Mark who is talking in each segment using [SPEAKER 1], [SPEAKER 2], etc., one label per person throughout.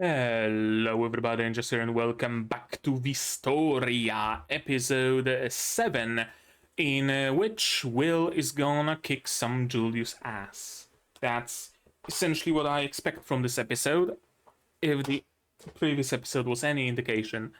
[SPEAKER 1] Hello everybody, and just here and welcome back to Wistoria, episode 7, in which Will is gonna kick some Julius ass. That's essentially what I expect from this episode, if the previous episode was any indication.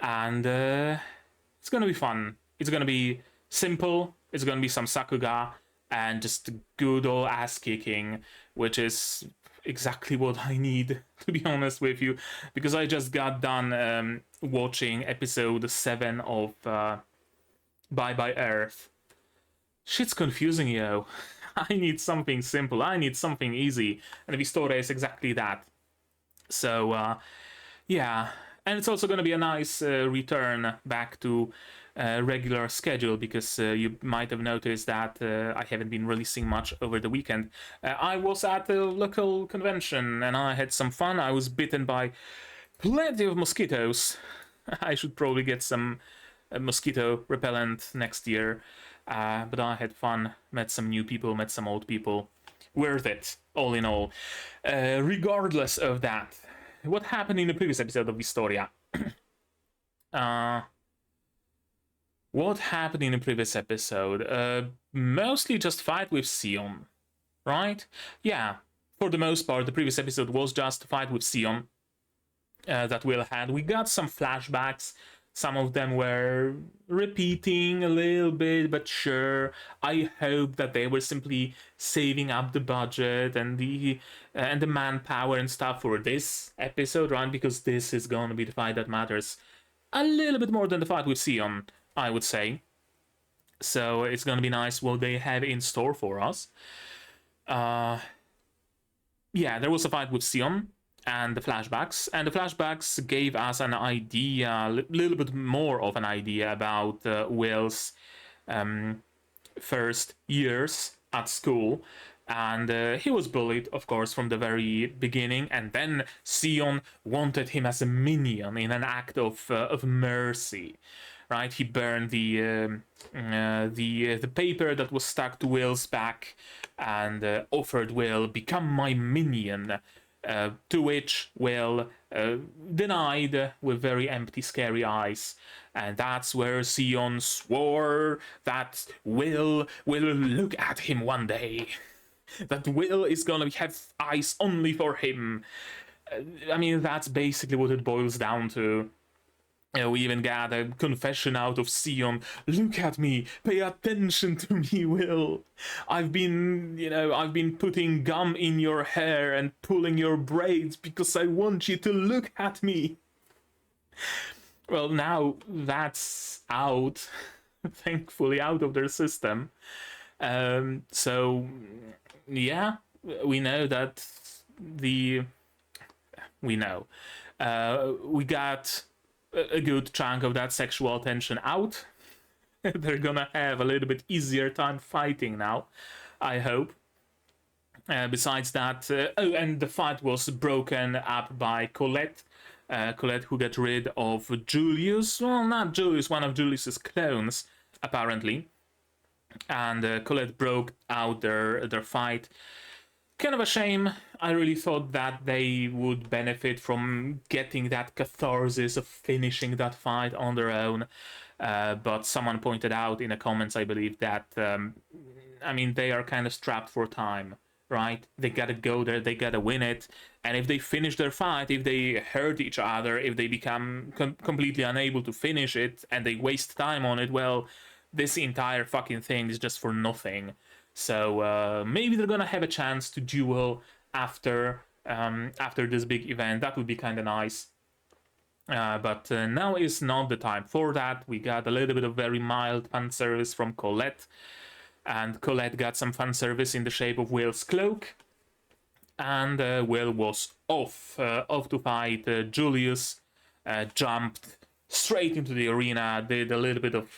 [SPEAKER 1] And it's gonna be fun. It's gonna be simple, it's gonna be some Sakuga, and just good old ass kicking, which is exactly what I need, to be honest with you, because I just got done watching episode 7 of Bye Bye Earth. Shit's confusing, yo. I need something simple, I need something easy, and Wistoria is exactly that. So, yeah, and it's also going to be a nice return back to regular schedule, because you might have noticed that I haven't been releasing much over the weekend. I was at a local convention and I had some fun. I was bitten by plenty of mosquitoes. I should probably get some mosquito repellent next year, but I had fun, met some new people, met some old people. Worth it, all in all. Regardless of that, what happened in the previous episode of Wistoria? What happened in the previous episode? Mostly just fight with Sion, right? Yeah, for the most part, the previous episode was just fight with Sion that Will had. We got some flashbacks. Some of them were repeating a little bit, but sure. I hope that they were simply saving up the budget and the manpower and stuff for this episode, right? Because this is going to be the fight that matters a little bit more than the fight with Sion, I would say. So it's going to be nice what they have in store for us. Yeah, there was a fight with Sion and the flashbacks gave us an idea, a little bit more of an idea about Will's first years at school. And he was bullied, of course, from the very beginning, and then Sion wanted him as a minion in an act of mercy, right? He burned the paper that was stuck to Will's back and offered Will, become my minion, to which Will denied with very empty, scary eyes. And that's where Sion swore that Will look at him one day. That Will is gonna have eyes only for him. I mean, that's basically what it boils down to. We even got a confession out of Sion. Look at me, pay attention to me, Will. I've been putting gum in your hair and pulling your braids because I want you to look at me. Well, now that's out, thankfully out of their system. So, yeah, we know that we got a good chunk of that sexual tension out. They're gonna have a little bit easier time fighting now, I hope. Besides that, oh, and the fight was broken up by Colette. Colette, who got rid of Julius. Well, not Julius, one of Julius's clones, apparently. And Colette broke out their fight. Kind of a shame. I really thought that they would benefit from getting that catharsis of finishing that fight on their own. But someone pointed out in the comments, I believe, that I mean, they are kind of strapped for time, right? They gotta go there, they gotta win it. And if they finish their fight, if they hurt each other, if they become completely unable to finish it and they waste time on it, well, this entire fucking thing is just for nothing. So maybe they're gonna have a chance to duel after this big event. That would be kind of nice. But now is not the time for that. We got a little bit of very mild fan service from Colette, and Colette got some fan service in the shape of Will's cloak. And Will was off to fight Julius. Jumped straight into the arena. Did a little bit of,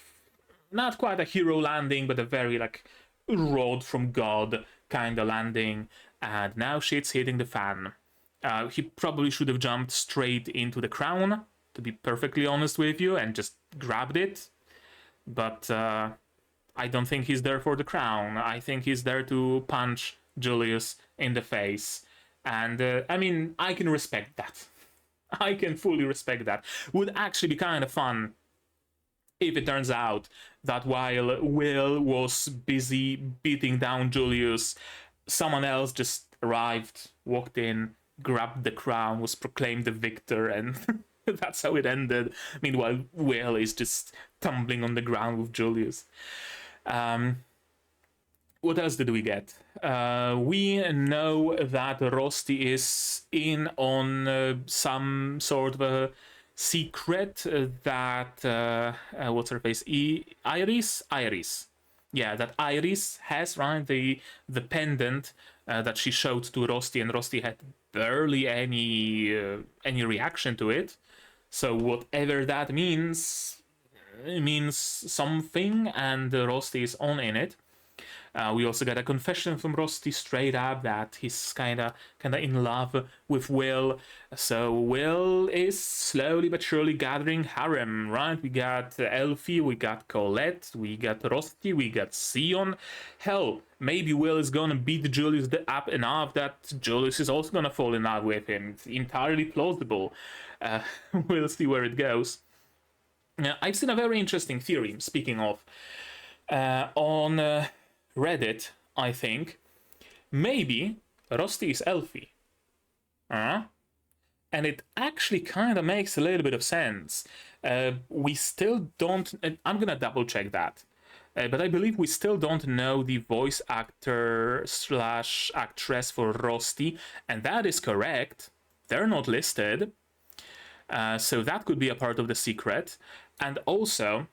[SPEAKER 1] not quite a hero landing, but a very rod from God kind of landing, and now shit's hitting the fan. He probably should have jumped straight into the crown, to be perfectly honest with you, and just grabbed it. But I don't think he's there for the crown. I think he's there to punch Julius in the face. And I mean, I can respect that. I can fully respect that. Would actually be kind of fun if it turns out that while Will was busy beating down Julius, someone else just arrived, walked in, grabbed the crown, was proclaimed the victor, and that's how it ended. Meanwhile, Will is just tumbling on the ground with Julius. What else did we get? We know that Rosti is in on some sort of a secret that what's her face? Iris. Yeah, that Iris has, right? The pendant that she showed to Rosti, and Rosti had barely any reaction to it. So whatever that means, it means something, and Rosti is on in it. We also got a confession from Rosti straight up that he's kinda in love with Will. So Will is slowly but surely gathering harem, right? We got Elfie, we got Colette, we got Rosti, we got Sion. Hell, maybe Will is gonna beat Julius up enough that Julius is also gonna fall in love with him. It's entirely plausible. We'll see where it goes. I've seen a very interesting theory, speaking of, on Reddit, I think. Maybe Rosti is Elfie. And it actually kind of makes a little bit of sense. We still don't... I'm gonna double check that. But I believe we still don't know the voice actor slash actress for Rosti, and that is correct. They're not listed. So that could be a part of the secret. And also,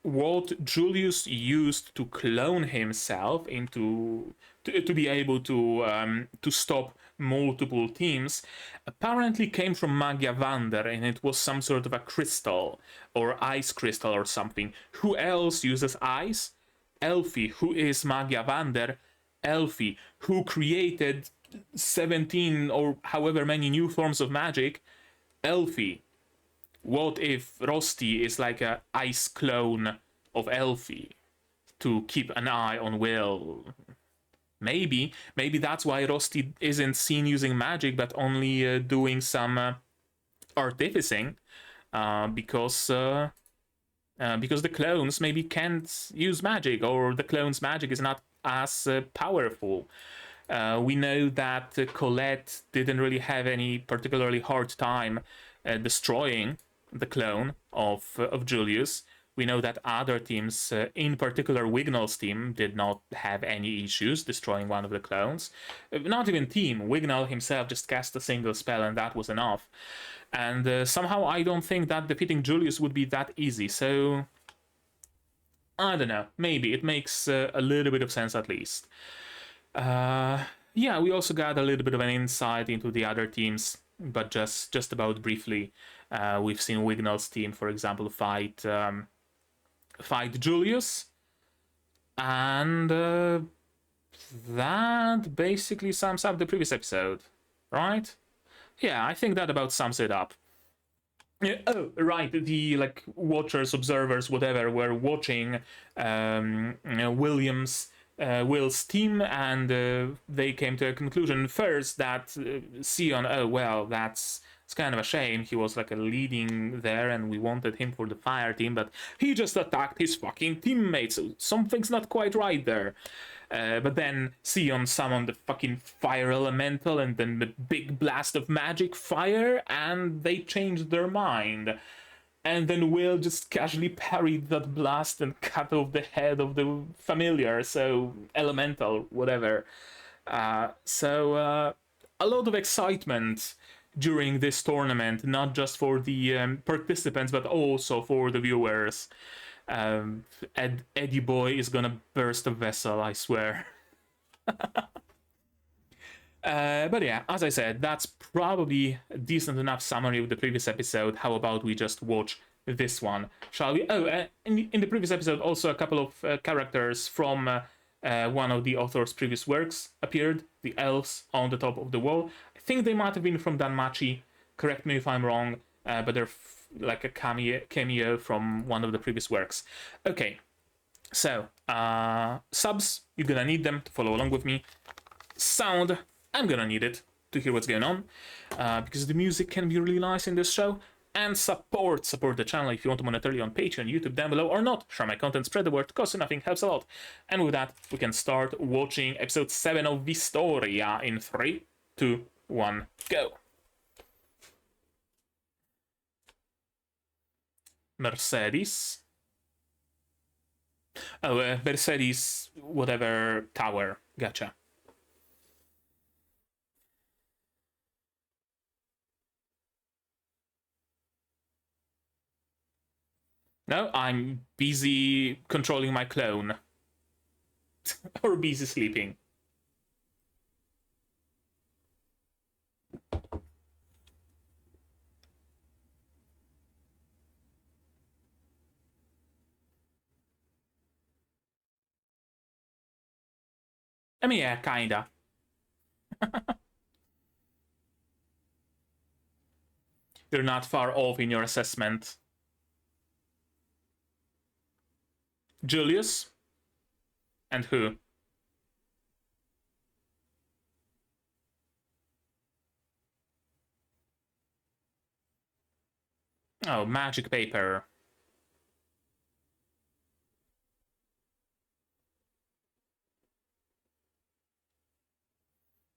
[SPEAKER 1] what Julius used to clone himself into to be able to stop multiple teams apparently came from Magia Vander, and it was some sort of a crystal or ice crystal or something. Who else uses ice? Elfie. Who is Magia Vander? Elfie. Who created 17 or however many new forms of magic? Elfie. What if Rosti is like a ice clone of Elfie to keep an eye on Will? Maybe that's why Rosti isn't seen using magic, but only doing some artificing, because the clones maybe can't use magic, or the clone's magic is not as powerful. We know that Colette didn't really have any particularly hard time destroying the clone of Julius. We know that other teams, in particular Wignall's team, did not have any issues destroying one of the clones. Not even team. Wignall himself just cast a single spell and that was enough. And somehow I don't think that defeating Julius would be that easy, so... I don't know. Maybe. It makes a little bit of sense at least. Yeah, we also got a little bit of an insight into the other teams, but just about briefly. We've seen Wignall's team, for example, fight Julius, and that basically sums up the previous episode, right? Yeah, I think that about sums it up. Oh, right, the watchers, observers, whatever, were watching Will's team, and they came to a conclusion first that Sion, oh well, it's kind of a shame. He was like a leading there, and we wanted him for the fire team, but he just attacked his fucking teammates, so something's not quite right there. But then Sion summoned the fucking fire elemental and then the big blast of magic fire, and they changed their mind. And then Will just casually parried that blast and cut off the head of the familiar, so elemental, whatever. So a lot of excitement during this tournament, not just for the participants, but also for the viewers. Eddie Boy is gonna burst a vessel, I swear. But yeah, as I said, that's probably a decent enough summary of the previous episode. How about we just watch this one, shall we? Oh, in the previous episode, also a couple of characters from one of the author's previous works appeared. The elves on the top of the wall. I think they might have been from Danmachi. Correct me if I'm wrong, but they're like a cameo from one of the previous works. Okay, so subs, you're gonna need them to follow along with me. Sound, I'm gonna need it to hear what's going on, because the music can be really nice in this show. And support the channel if you want to monetarily on Patreon, YouTube down below, or not. Share my content, spread the word, costs you nothing, helps a lot. And with that, we can start watching episode 7 of Wistoria in 3, 2, 1, go. Mercedes. Oh, Mercedes, whatever, tower. Gotcha. No, I'm busy controlling my clone. Or busy sleeping. I mean, yeah, kinda. You're not far off in your assessment. Julius? And who? Oh, magic paper.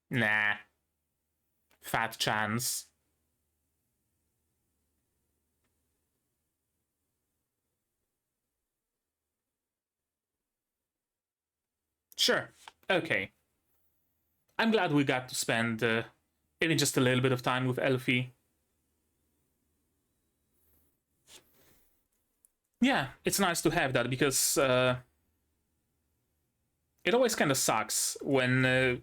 [SPEAKER 1] Nah. Fat chance. Sure. Okay. I'm glad we got to spend even just a little bit of time with Elfie. Yeah, it's nice to have that, because it always kind of sucks when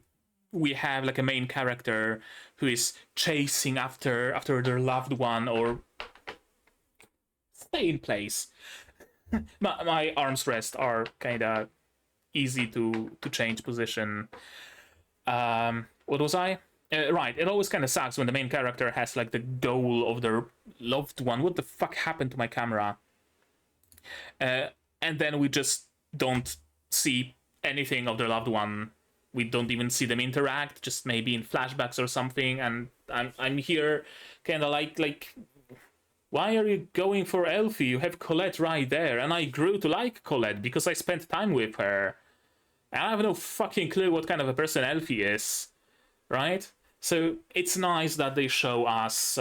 [SPEAKER 1] we have like a main character who is chasing after their loved one, or stay in place. my arms rest are kind of easy to change position. What was I? Right, it always kind of sucks when the main character has like the goal of their loved one. What the fuck happened to my camera? And then we just don't see anything of their loved one. We don't even see them interact, just maybe in flashbacks or something. And I'm here, kind of like, why are you going for Elfie? You have Colette right there, and I grew to like Colette because I spent time with her. I have no fucking clue what kind of a person Elfie is, right? So it's nice that they show us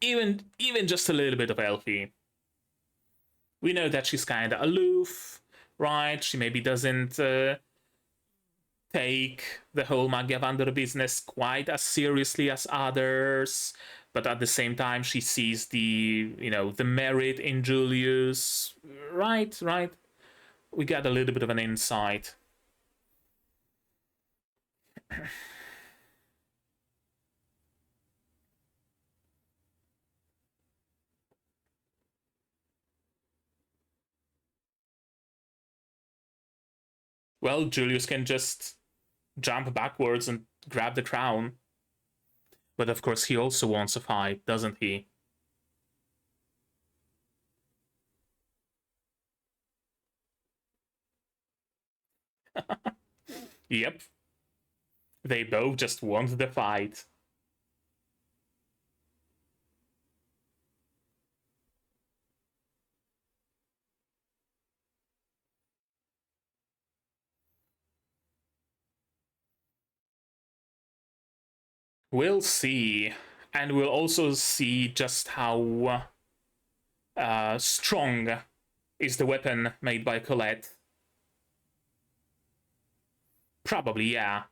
[SPEAKER 1] even just a little bit of Elfie. We know that she's kind of aloof, right? She maybe doesn't take the whole Magiavander business quite as seriously as others, but at the same time she sees the, the merit in Julius, right? We got a little bit of an insight. Well, Julius can just jump backwards and grab the crown. But of course he also wants a fight, doesn't he? Yep. They both just want the fight. We'll see. And we'll also see just how strong is the weapon made by Colette. Probably, yeah.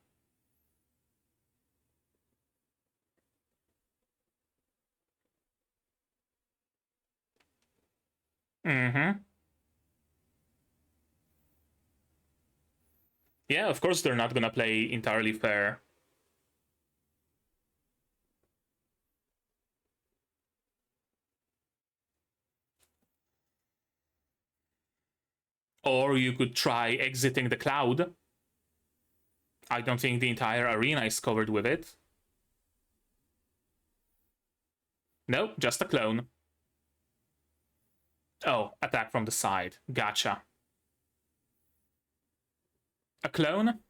[SPEAKER 1] Mm-hmm. Yeah, of course they're not gonna play entirely fair. Or you could try exiting the cloud. I don't think the entire arena is covered with it. No, just a clone. Oh, attack from the side. Gotcha. A clone?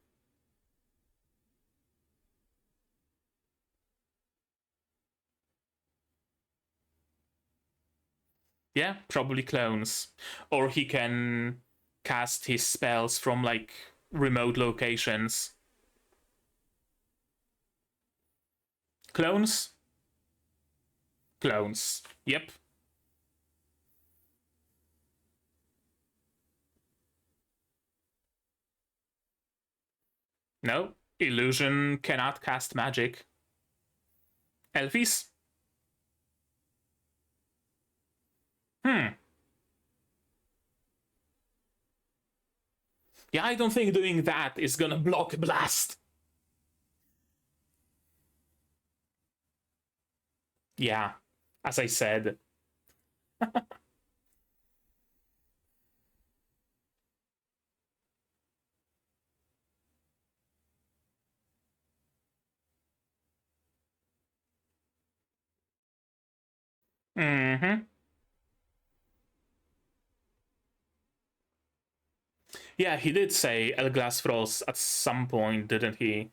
[SPEAKER 1] Yeah, probably clones. Or he can cast his spells from, like, remote locations. Clones? Clones. Yep. No, illusion cannot cast magic. Elfies? Yeah, I don't think doing that is gonna block blast. Yeah, as I said. Mm-hmm. Yeah, he did say El Glasfros at some point, didn't he?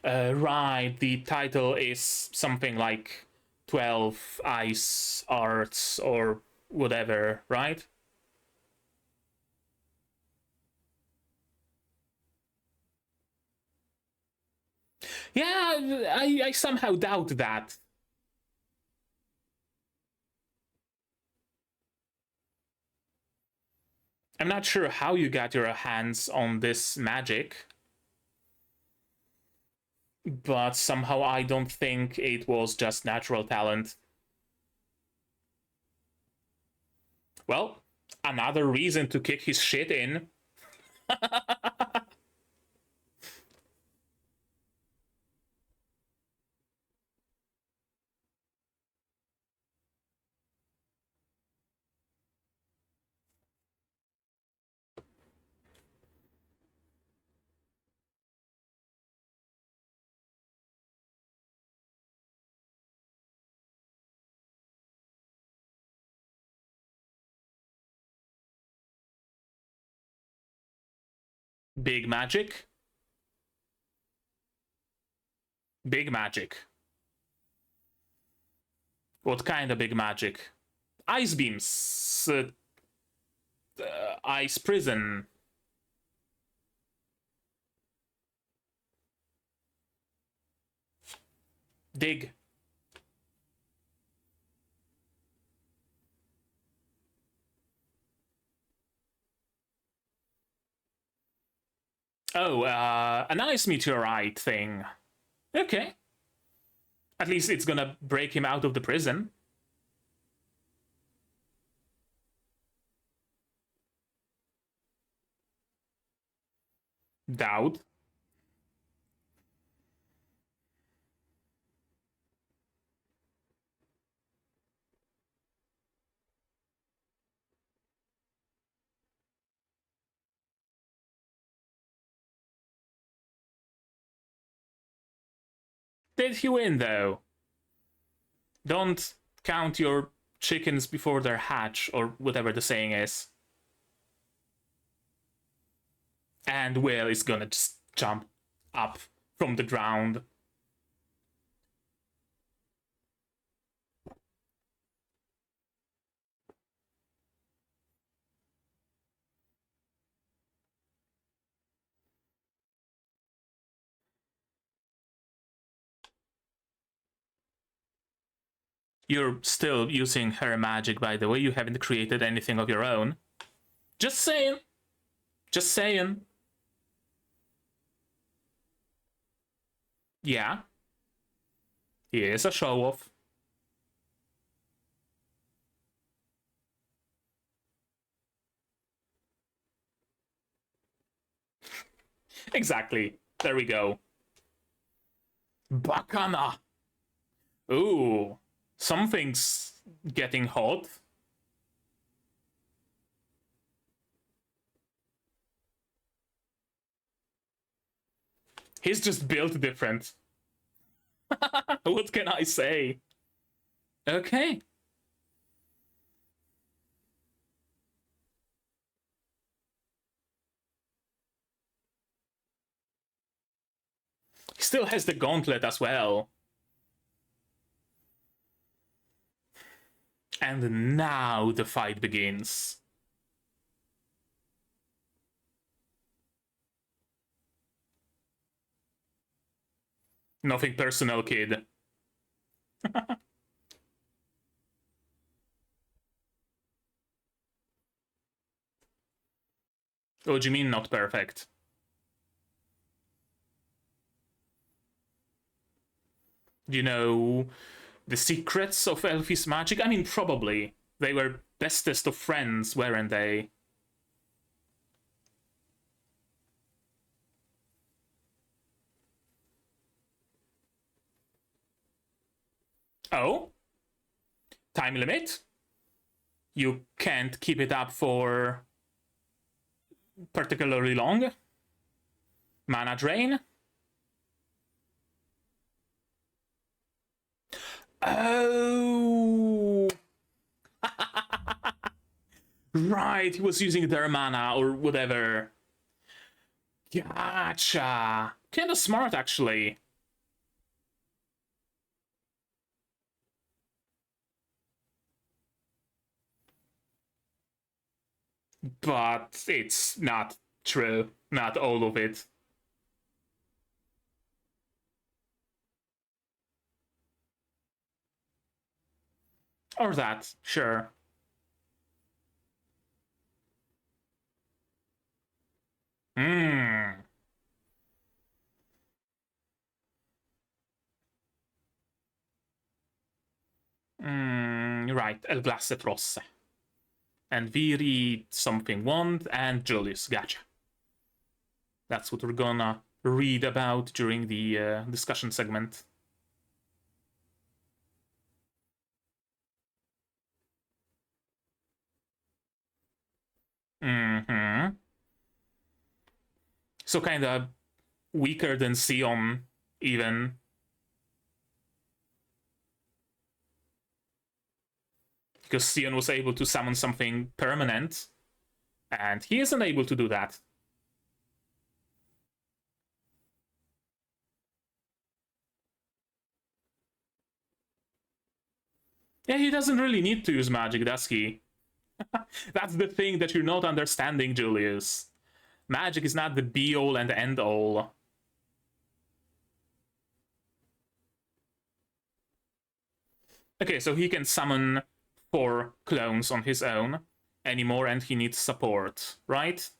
[SPEAKER 1] Right, the title is something like 12 Ice Arts or whatever, right? Yeah, I somehow doubt that. I'm not sure how you got your hands on this magic, but somehow I don't think it was just natural talent. Well, another reason to kick his shit in. Big magic. Big magic. What kind of big magic? Ice beams. Ice prison. Dig. Oh, an ice meteorite thing. Okay. At least it's gonna break him out of the prison. Doubt. Did he win, though? Don't count your chickens before they're hatch, or whatever the saying is. And Will is gonna just jump up from the ground. You're still using her magic, by the way. You haven't created anything of your own. Just saying. Just saying. Yeah. He is a show off. Exactly. There we go. Bacana. Ooh. Something's getting hot. He's just built different. What can I say? Okay. Still has the gauntlet as well. And now the fight begins. Nothing personal, kid. Oh, do you mean not perfect? You know the secrets of Elfie's magic? I mean, probably. They were bestest of friends, weren't they? Oh? Time limit? You can't keep it up for particularly long? Mana drain? Oh! Right, he was using their mana or whatever. Gotcha. Kinda smart, actually. But it's not true. Not all of it. Or that, sure. Hmm. Right, El Glace Rosse. And Viri something wand, and Julius, gotcha. That's what we're gonna read about during the discussion segment. So kinda weaker than Sion, even. Because Sion was able to summon something permanent, and he isn't able to do that. Yeah, he doesn't really need to use magic, does he? That's the thing that you're not understanding, Julius. Magic is not the be-all and end-all. Okay, so he can summon 4 clones on his own anymore, and he needs support, right?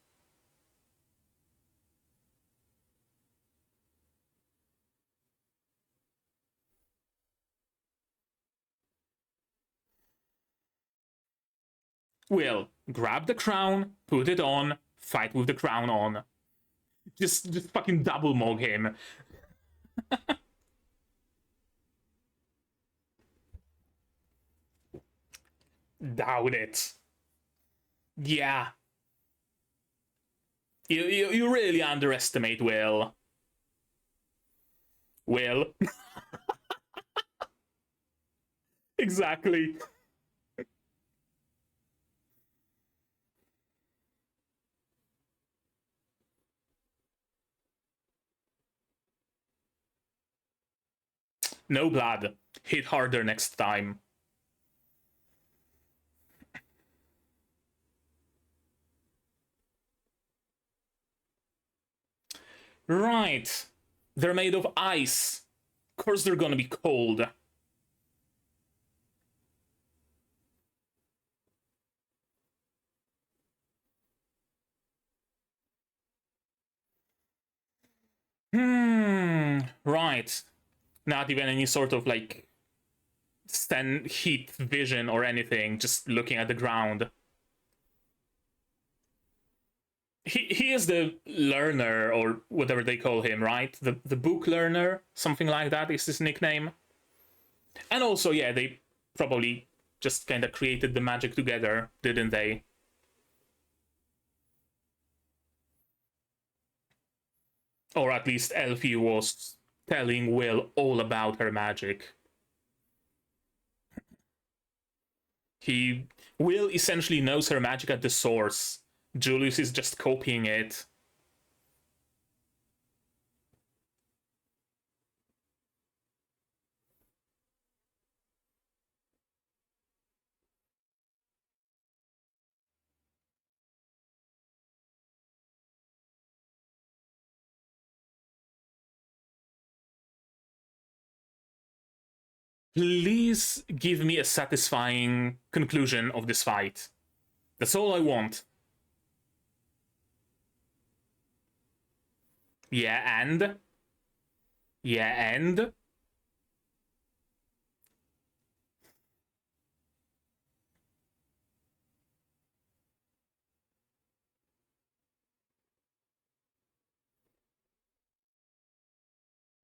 [SPEAKER 1] Will, grab the crown, put it on, fight with the crown on. Just fucking double mog him. Doubt it. Yeah. You really underestimate Will. Will. Exactly. No blood. Hit harder next time. Right. They're made of ice. Of course they're gonna be cold. Right. Not even any sort of like heat vision or anything, just looking at the ground. He is the learner, or whatever they call him, right? The book learner, something like that is his nickname. And also, yeah, they probably just kind of created the magic together, didn't they? Or at least Elfie was telling Will all about her magic. Will essentially knows her magic at the source. Julius is just copying it. Please give me a satisfying conclusion of this fight. That's all I want. Yeah, and? Yeah, and?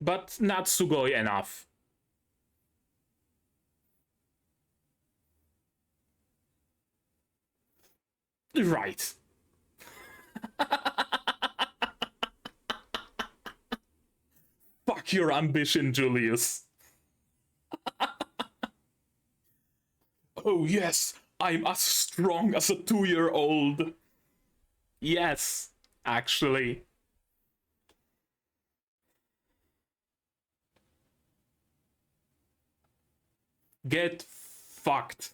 [SPEAKER 1] But not sugoi enough. Right. Fuck your ambition, Julius. Oh yes, I'm as strong as a 2-year-old. Yes, actually. Get fucked.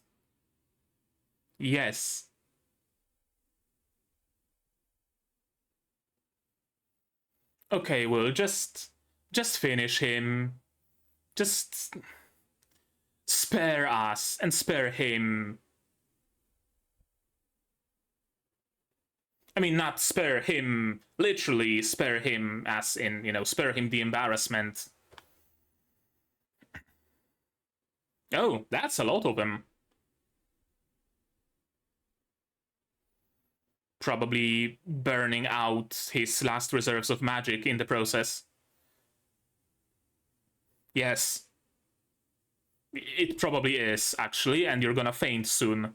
[SPEAKER 1] Yes. Okay, well, just finish him. Just spare us and spare him. I mean, not spare him, literally spare him as in, you know, spare him the embarrassment. Oh, that's a lot of them. Probably burning out his last reserves of magic in the process. Yes. It probably is, actually, and you're gonna faint soon.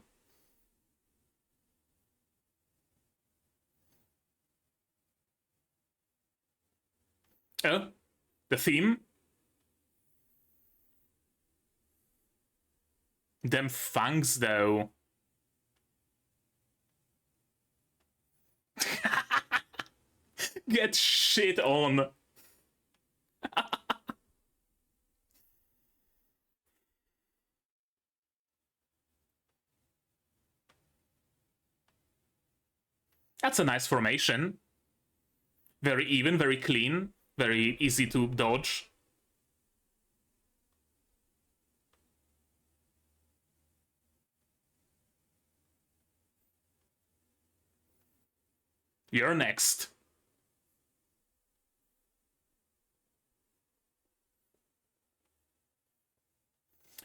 [SPEAKER 1] Oh, the theme? Them fangs, though. Get shit on. That's a nice formation. Very even, very clean, very easy to dodge. You're next.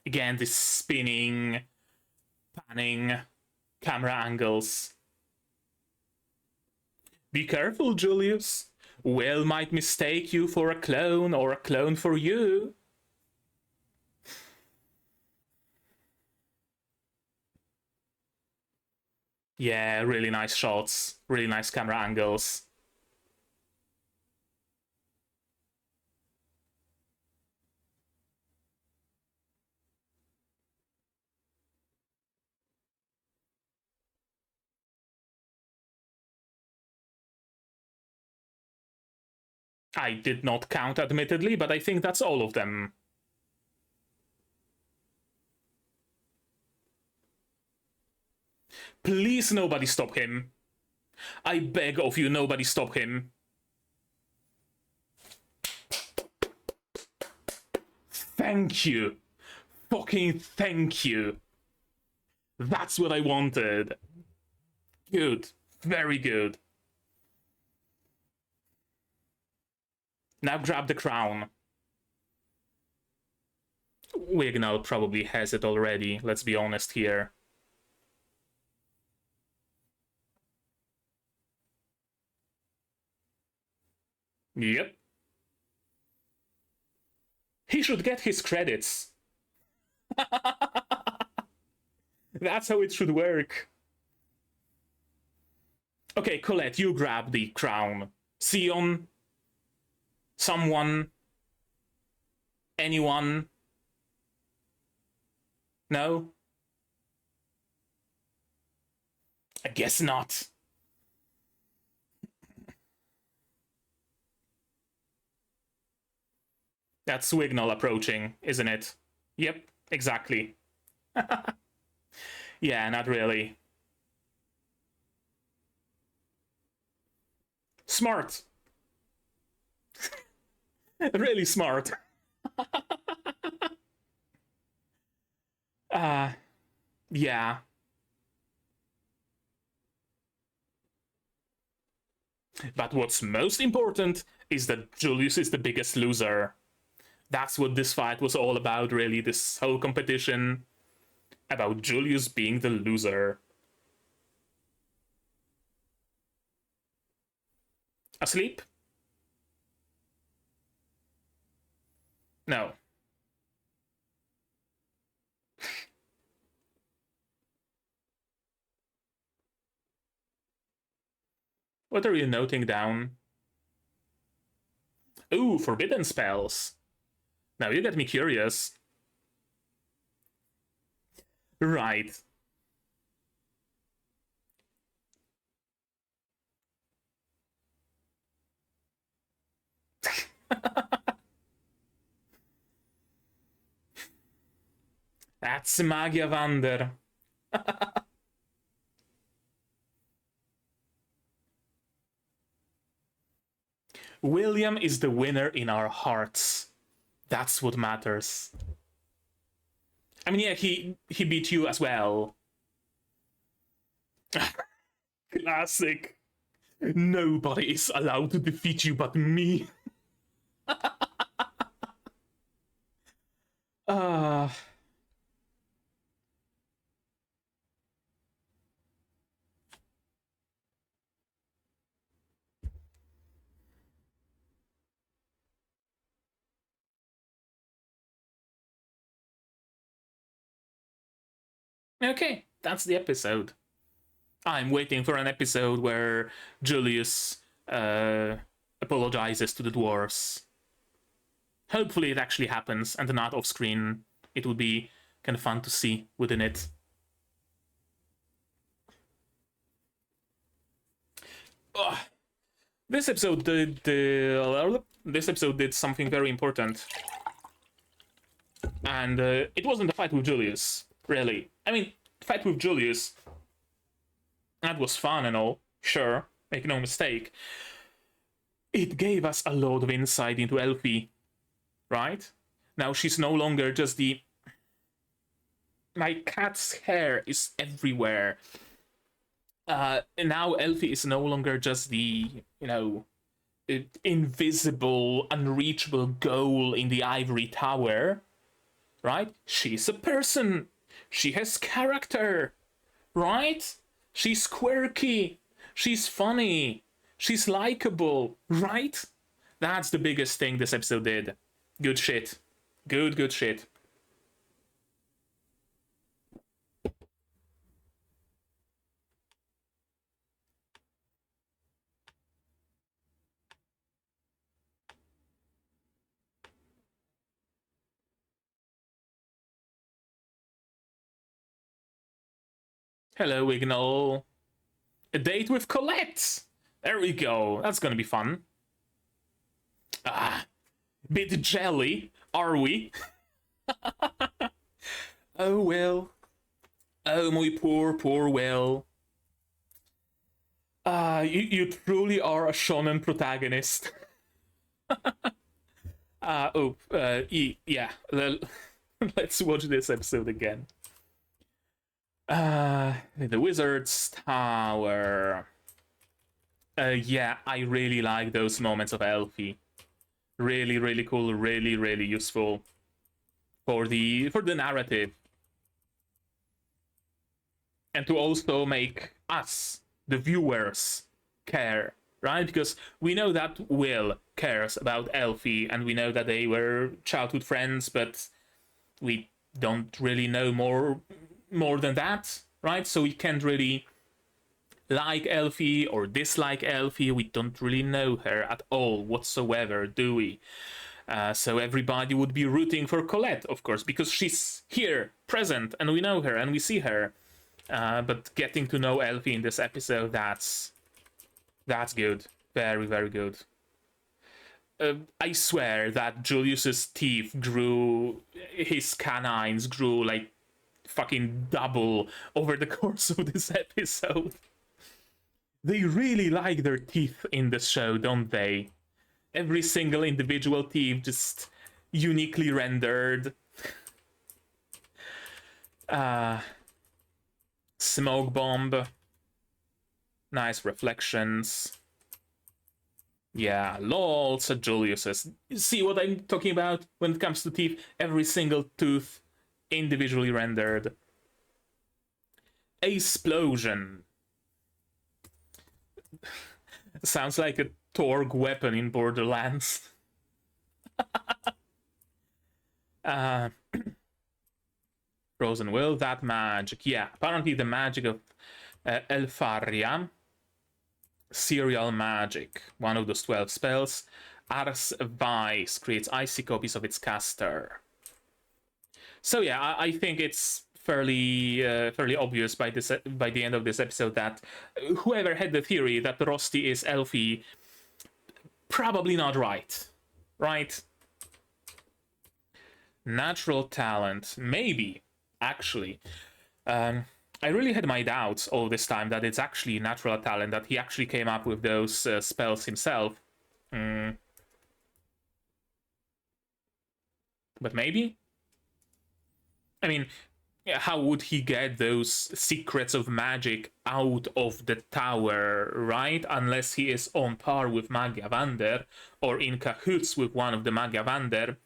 [SPEAKER 1] Again, this spinning, panning camera angles. Be careful, Julius. Will might mistake you for a clone or a clone for you. Yeah, really nice shots. Really nice camera angles. I did not count, admittedly, but I think that's all of them. Please, nobody stop him. I beg of you, nobody stop him. Thank you. Fucking thank you. That's what I wanted. Good. Very good. Now grab the crown. Wignall probably has it already, let's be honest here. Yep. He should get his credits. That's how it should work. Okay, Colette, you grab the crown. Sion? Someone? Anyone? No? I guess not. That's Wignall approaching, isn't it? Yep, exactly. Yeah, not really. Smart. Really smart. Yeah. But what's most important is that Julius is the biggest loser. That's what this fight was all about, really. This whole competition about Julius being the loser. Asleep? No. What are you noting down? Ooh, forbidden spells. Now you get me curious. Right. That's Magia Wander. William is the winner in our hearts. That's what matters. I mean, yeah, he beat you as well. Classic. Nobody is allowed to defeat you but me. Okay, that's the episode. I'm waiting for an episode where Julius apologizes to the dwarves. Hopefully it actually happens and not off screen. It would be kind of fun to see, wouldn't it? This episode did something very important, and it wasn't a fight with Julius, really. I mean, fight with Julius, that was fun and all, sure, make no mistake. It gave us a lot of insight into Elfie, right? Now she's no longer just the... My cat's hair is everywhere. Now Elfie is no longer just the, you know, invisible, unreachable goal in the ivory tower, right? She's a person. She has character, right? She's quirky. She's funny. She's likable, right? That's the biggest thing this episode did. Good shit. Good shit. Hello, Ignol. A date with Colette. There we go. That's gonna be fun. Bit jelly, are we? Oh, Will. Oh, my poor Will. You truly are a shonen protagonist. Yeah. Let's watch this episode again. The Wizard's Tower. Yeah, I really like those moments of Elfie. Really cool, really useful for the narrative. And to also make us, the viewers, care, right? Because we know that Will cares about Elfie, and we know that they were childhood friends, but we don't really know more than that, right? So we can't really like Elfie or dislike Elfie. We don't really know her at all whatsoever, do we? So everybody would be rooting for Colette, of course, because she's here, present, and we know her and we see her. But getting to know Elfie in this episode, that's good. Very good. I swear that Julius's teeth grew, his canines grew like fucking double over the course of this episode. They really like their teeth in this show, don't they? Every single individual teeth just uniquely rendered. Smoke bomb. Nice reflections. Yeah, lol, said Julius says. See what I'm talking about when it comes to teeth? Every single tooth individually rendered. Explosion. Sounds like a Torg weapon in Borderlands. Frozen Will, that magic. Yeah, apparently the magic of Elfaria. Serial magic. One of those 12 spells. Ars Vice creates icy copies of its caster. So yeah, I think it's fairly obvious by the end of this episode that whoever had the theory that Rosti is Elfie, probably not right. Right? Natural talent. Maybe, actually. I really had my doubts all this time that it's actually natural talent, that he actually came up with those spells himself. But maybe? I mean, how would he get those secrets of magic out of the tower, right? Unless he is on par with Magiavander or in cahoots with one of the Magiavander.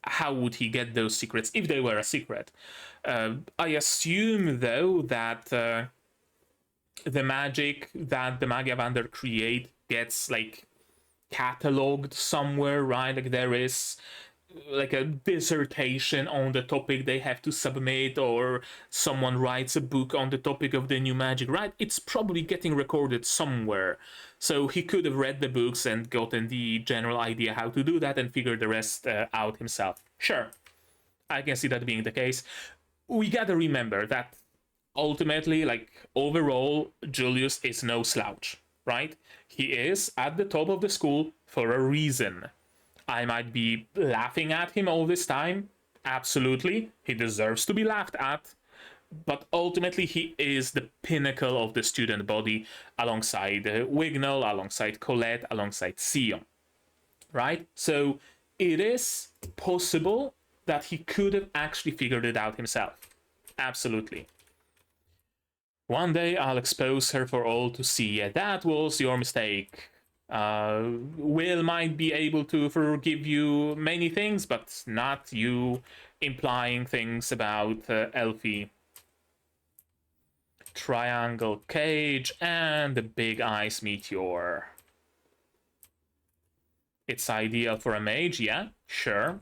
[SPEAKER 1] How would he get those secrets if they were a secret? I assume, though, that the magic that the Magiavander create gets, like, cataloged somewhere, right? Like, there is like a dissertation on the topic they have to submit, or someone writes a book on the topic of the new magic, right? It's probably getting recorded somewhere. So he could have read the books and gotten the general idea how to do that and figured the rest out himself. Sure, I can see that being the case. We gotta remember that ultimately, like, overall, Julius is no slouch, right? He is at the top of the school for a reason. I might be laughing at him all this time. Absolutely. He deserves to be laughed at. But ultimately, he is the pinnacle of the student body alongside Wignall, alongside Colette, alongside Sion. Right? So it is possible that he could have actually figured it out himself. Absolutely. One day I'll expose her for all to see. Yeah, that was your mistake. Will might be able to forgive you many things, but not you implying things about Elfie. Triangle cage and the big ice meteor. It's ideal for a mage, yeah, sure.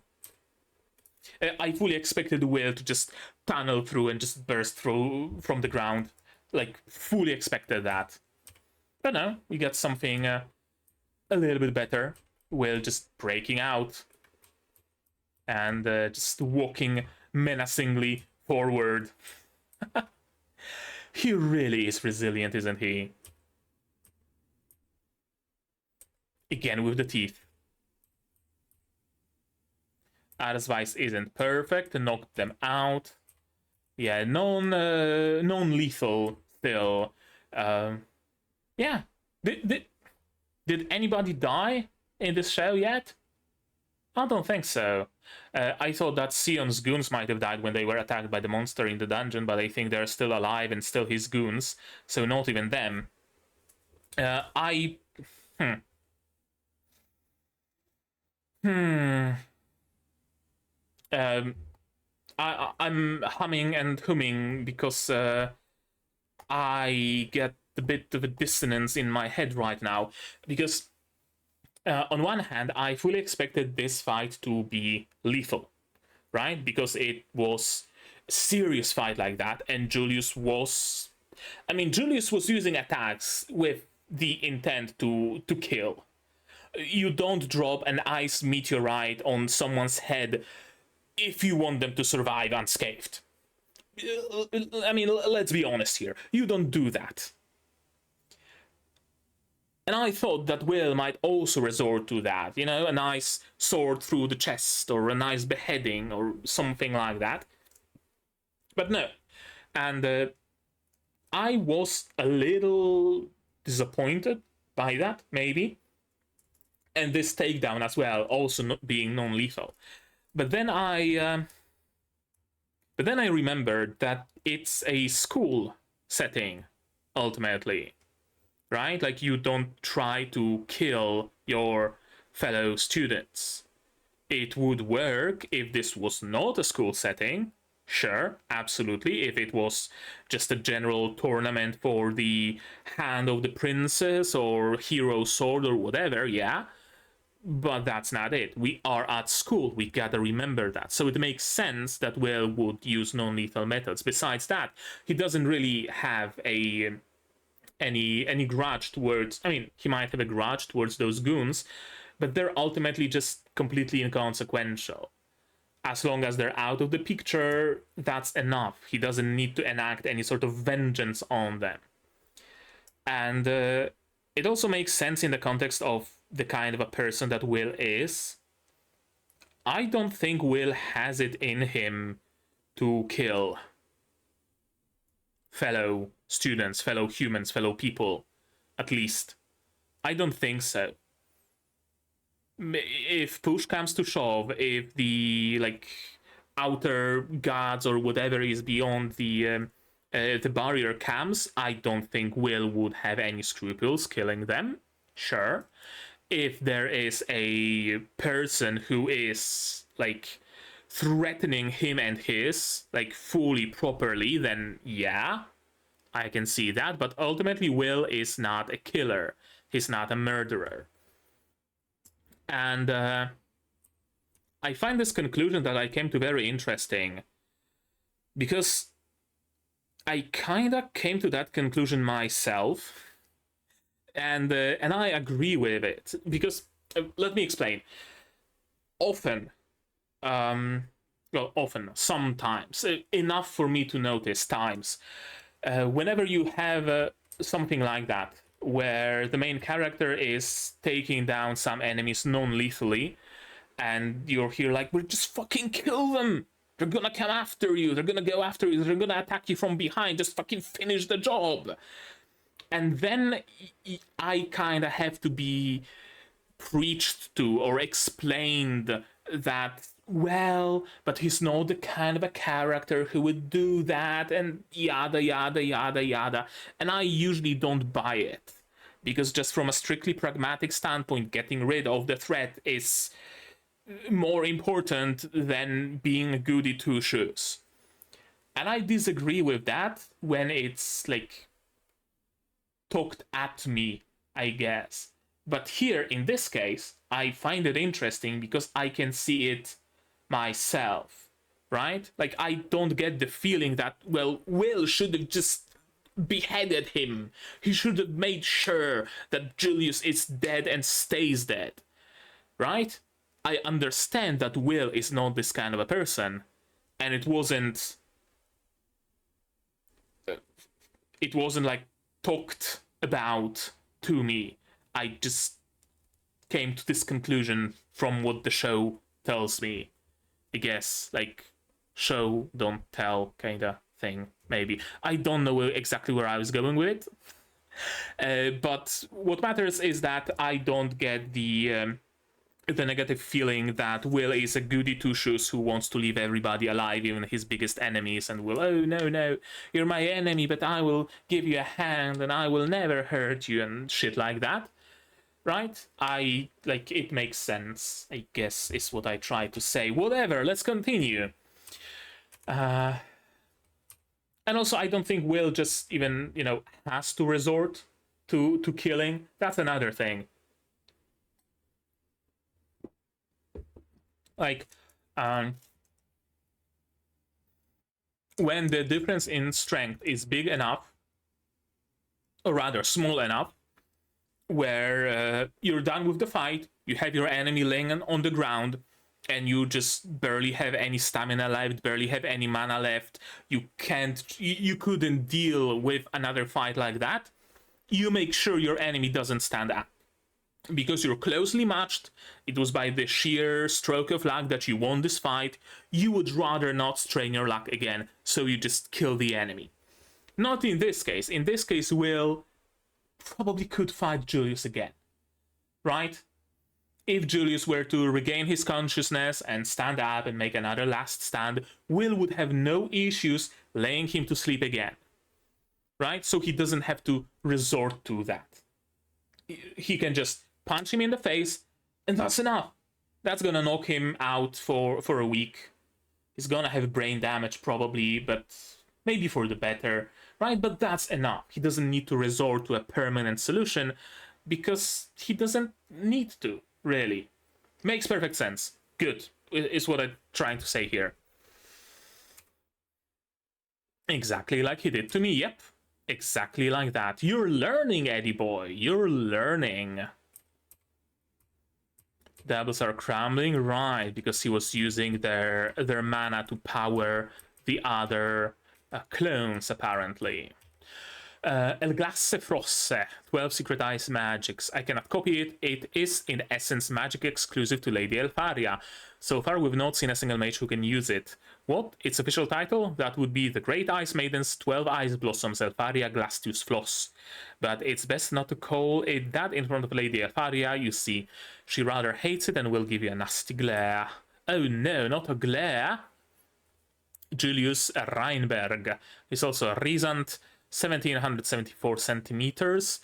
[SPEAKER 1] I fully expected Will to just tunnel through and just burst through from the ground. Like, fully expected that. But no, we got something a little bit better. Will just breaking out and just walking menacingly forward. He really is resilient, isn't he? Again with the teeth. Advice isn't perfect, knocked them out. Yeah, non-lethal still. Yeah. Did anybody die in this show yet? I don't think so. I thought that Sion's goons might have died when they were attacked by the monster in the dungeon, but I think they're still alive and still his goons, so not even them. I'm humming and humming because I get a bit of a dissonance in my head right now, because on one hand, I fully expected this fight to be lethal, right? Because it was a serious fight like that, and Julius was... I mean, Julius was using attacks with the intent to kill. You don't drop an ice meteorite on someone's head if you want them to survive unscathed. I mean, let's be honest here. You don't do that. And I thought that Will might also resort to that, you know, a nice sword through the chest or a nice beheading or something like that. But no. And I was a little disappointed by that, maybe. And this takedown as well, also not being non-lethal. But then I But then I remembered that it's a school setting, ultimately, right? Like, you don't try to kill your fellow students. It would work if this was not a school setting. Sure, absolutely. If it was just a general tournament for the hand of the princess or hero sword or whatever, yeah. But that's not it. We are at school. We gotta remember that. So it makes sense that Will would use non-lethal methods. Besides that, he doesn't really have any grudge towards. I mean, he might have a grudge towards those goons, but they're ultimately just completely inconsequential. As long as they're out of the picture, that's enough. He doesn't need to enact any sort of vengeance on them. And it also makes sense in the context of the kind of a person that Will is. I don't think Will has it in him to kill fellow students, fellow humans, fellow people, at least. I don't think so. If push comes to shove, if the outer gods or whatever is beyond the barrier comes, I don't think Will would have any scruples killing them. Sure. If there is a person who is threatening him and his fully properly, then yeah, I can see that. But ultimately, Will is not a killer. He's not a murderer. And I find this conclusion that I came to very interesting, because I kinda came to that conclusion myself, and I agree with it, because let me explain. Often, sometimes, enough for me to notice times, whenever you have something like that, where the main character is taking down some enemies non-lethally, and you're here we're just fucking kill them. They're gonna come after you. They're gonna go after you. They're gonna attack you from behind. Just fucking finish the job. And then I kind of have to be preached to or explained that, well, but he's not the kind of a character who would do that, and yada, yada, yada, yada. And I usually don't buy it, because just from a strictly pragmatic standpoint, getting rid of the threat is more important than being a goody two-shoes. And I disagree with that when it's talked at me, I guess. But here, in this case, I find it interesting because I can see it myself, right? I don't get the feeling that, well, Will should have just beheaded him. He should have made sure that Julius is dead and stays dead, right? I understand that Will is not this kind of a person, and it wasn't talked about to me. I just came to this conclusion from what the show tells me. I guess, show, don't tell kind of thing, maybe. I don't know exactly where I was going with it. But what matters is that I don't get the negative feeling that Will is a goody two-shoes who wants to leave everybody alive, even his biggest enemies, and will, oh, no, you're my enemy, but I will give you a hand, and I will never hurt you, and shit like that. Right? It makes sense, I guess, is what I try to say. Whatever, let's continue. And also, I don't think Will just even, has to resort to killing. That's another thing. When the difference in strength is big enough, or rather small enough, where you're done with the fight, you have your enemy laying on the ground, and you just barely have any stamina left, barely have any mana left, you couldn't deal with another fight like that, you make sure your enemy doesn't stand up. Because you're closely matched, it was by the sheer stroke of luck that you won this fight, you would rather not strain your luck again, so you just kill the enemy. Not in this case. In this case, Will probably could fight Julius again, right? If Julius were to regain his consciousness and stand up and make another last stand, Will would have no issues laying him to sleep again. Right? So he doesn't have to resort to that. He can just punch him in the face, and that's enough. That's gonna knock him out for a week. He's gonna have brain damage probably, but maybe for the better, right? But that's enough. He doesn't need to resort to a permanent solution because he doesn't need to, really. Makes perfect sense. Good, is what I'm trying to say here. Exactly like he did to me, yep. Exactly like that. You're learning, Eddie boy. You're learning. Devils are crumbling, right? Because he was using their mana to power the other clones, apparently. El Glace Frosse, 12 Secret Ice Magics. I cannot copy it. It is, in essence, magic exclusive to Lady Elfaria. So far, we've not seen a single mage who can use it. What? Its official title? That would be The Great Ice Maiden's 12 Ice Blossoms Elfaria Glastius Floss. But it's best not to call it that in front of Lady Elfaria, you see. She rather hates it and will give you a nasty glare. Oh no, not a glare. Julius Reinberg is also a recent 1774 centimeters.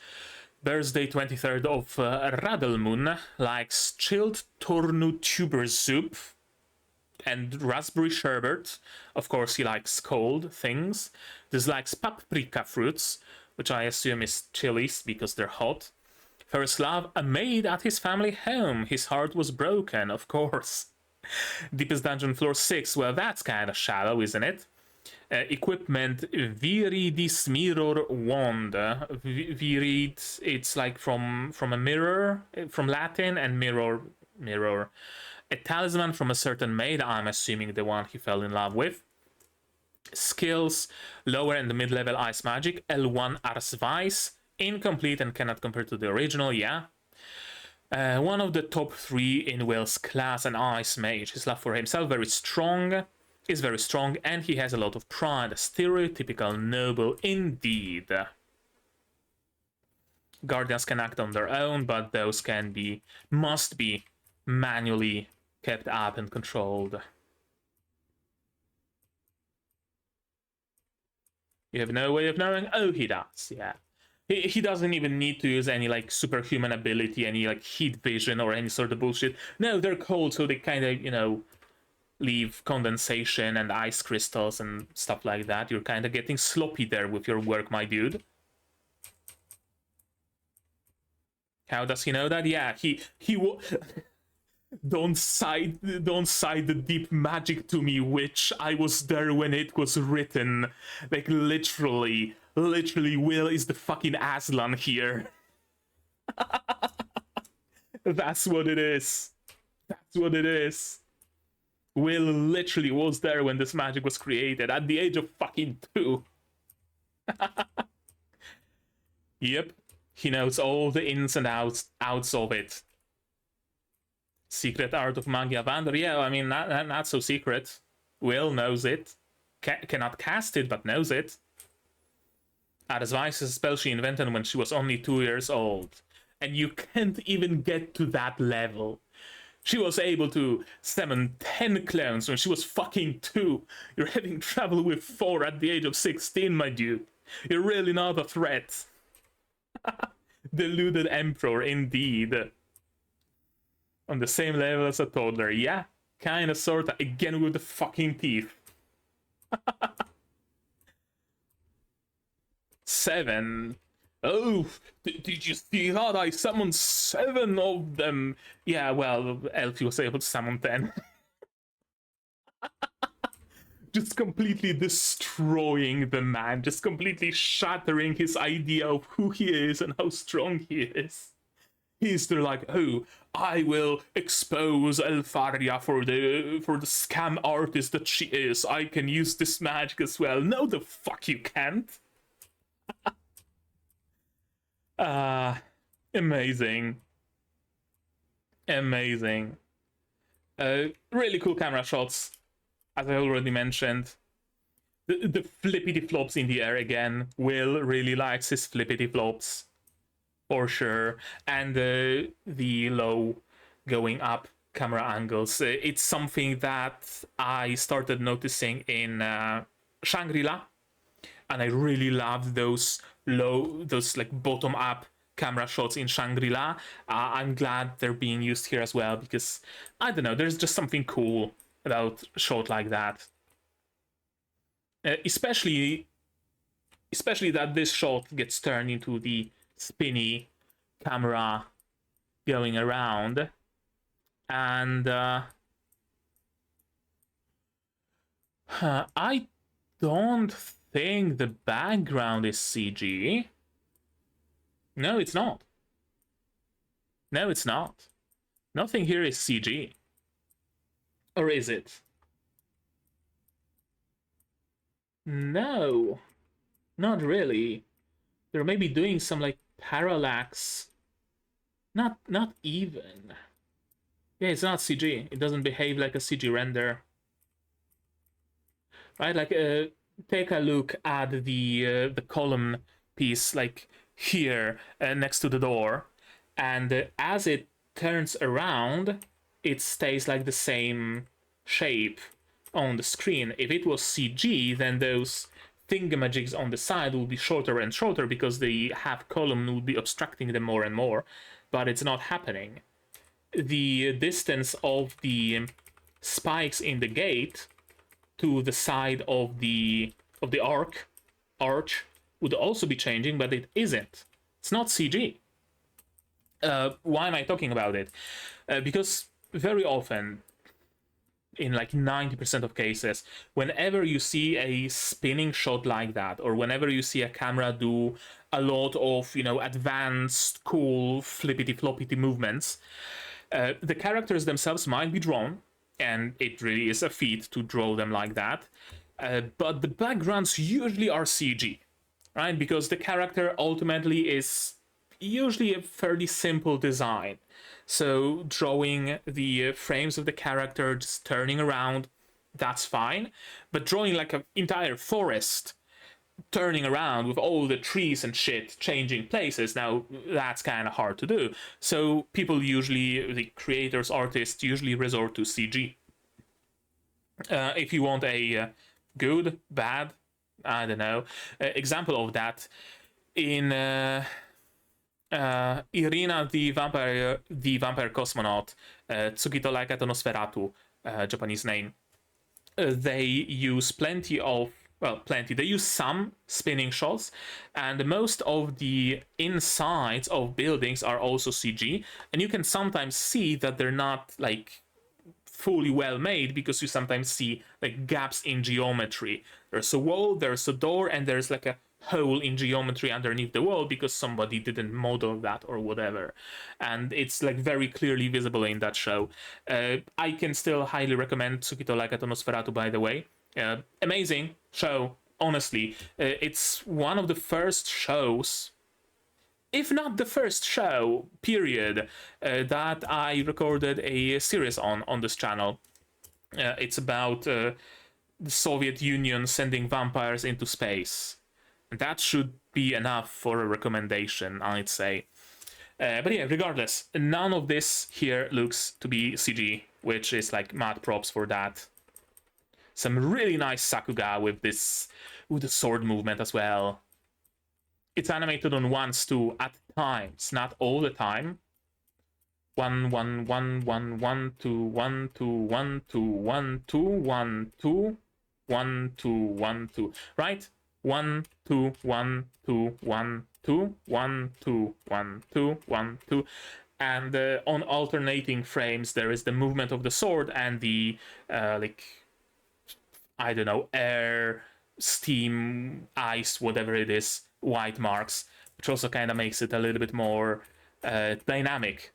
[SPEAKER 1] Birthday 23rd of Radelmoon. Likes chilled tornu tuber soup and raspberry sherbet. Of course, he likes cold things. Dislikes paprika fruits, which I assume is chilies because they're hot. First love, a maid at his family home. His heart was broken, of course. Deepest dungeon, floor 6. Well, that's kind of shallow, isn't it? Equipment, Viridis Mirror Wand. Virid, it's like from a mirror, from Latin, and mirror. A talisman from a certain maid, I'm assuming the one he fell in love with. Skills, lower and mid-level ice magic, L1 Ars Vice, incomplete and cannot compare to the original, yeah. One of the top 3 in Will's class, an ice mage. His love for himself is very strong, and he has a lot of pride, a stereotypical noble indeed. Guardians can act on their own, but those must be manually kept up and controlled. You have no way of knowing? Oh, he does, yeah. He doesn't even need to use any, like, superhuman ability, any, like, heat vision or any sort of bullshit. No, they're cold, so they kind of, you know, leave condensation and ice crystals and stuff like that. You're kind of getting sloppy there with your work, my dude. How does he know that? Yeah, he Don't cite the deep magic to me, witch. I was there when it was written. Like, literally, Will is the fucking Aslan here. That's what it is. That's what it is. Will literally was there when this magic was created, at the age of fucking 2. Yep, he knows all the ins and outs of it. Secret art of Magia Vander, yeah, I mean, not so secret. Will knows it. Cannot cast it, but knows it. Ars Vice is a spell she invented when she was only 2 years old. And you can't even get to that level. She was able to summon 10 clones when she was fucking 2. You're having trouble with 4 at the age of 16, my dude. You're really not a threat. Deluded Emperor, indeed. On the same level as a toddler. Yeah, kinda, sorta. Again with the fucking teeth. 7. Oh, did you see that? I summoned 7 of them. Yeah, well, Elfie was able to summon 10. Just completely destroying the man. Just completely shattering his idea of who he is and how strong he is. He's there like, oh, I will expose Elfaria for the scam artist that she is. I can use this magic as well. No, the fuck you can't. Amazing. Amazing. Really cool camera shots, as I already mentioned. The flippity flops in the air again. Will really likes his flippity flops. For sure. And the low going up camera angles. It's something that I started noticing in Shangri-La, and I really loved those like bottom up camera shots in Shangri-La. I'm glad they're being used here as well, because I don't know, there's just something cool about a shot like that. Especially that this shot gets turned into the spinny camera going around, and I don't think the background is CG. No, it's not. No, it's not. Nothing here is CG. Or is it? No, not really. They're maybe doing some like parallax. Not even. Yeah, it's not CG. It doesn't behave like a CG render. Right, like take a look at the column piece, like here next to the door, and as it turns around, it stays like the same shape on the screen. If it was CG, then those thingamajigs on the side will be shorter and shorter because the half column will be obstructing them more and more, but it's not happening. The distance of the spikes in the gate to the side of the arch would also be changing, but it isn't. It's not CG. Why am I talking about it? Because very often, in like 90% of cases, whenever you see a spinning shot like that, or whenever you see a camera do a lot of, you know, advanced, cool, flippity-floppity movements, the characters themselves might be drawn, and it really is a feat to draw them like that, but the backgrounds usually are CG, right? Because the character ultimately is usually a fairly simple design. So drawing the frames of the character just turning around, that's fine. But drawing like an entire forest turning around with all the trees and shit changing places, now that's kind of hard to do. So people usually, the creators, artists, usually resort to CG. If you want a good, bad, I don't know, example of that, in Irina, the vampire cosmonaut, Tsukito Laika to Nosferatu, Japanese name, they use they use some spinning shots, and most of the insides of buildings are also CG, and you can sometimes see that they're not like fully well made because you sometimes see like gaps in geometry. There's a wall, there's a door, and there's like a hole in geometry underneath the wall because somebody didn't model that or whatever, and it's like very clearly visible in that show. I can still highly recommend Tsukito Laika to Nosferatu, by the way. Amazing show, honestly. It's one of the first shows, if not the first show, period, that I recorded a series on this channel. It's about the Soviet Union sending vampires into space. That should be enough for a recommendation, I'd say. But yeah, regardless, none of this here looks to be CG, which is like mad props for that. Some really nice Sakuga with the sword movement as well. It's animated on ones too, at times, not all the time. 1 1 1 1 1 2 1 2 1 2 1 2 1 2 1 2 1 2, right? 1 2 1 2 1 2 1 2 1 2 1 2, and on alternating frames there is the movement of the sword and the like, I don't know, air, steam, ice, whatever it is, white marks, which also kind of makes it a little bit more dynamic,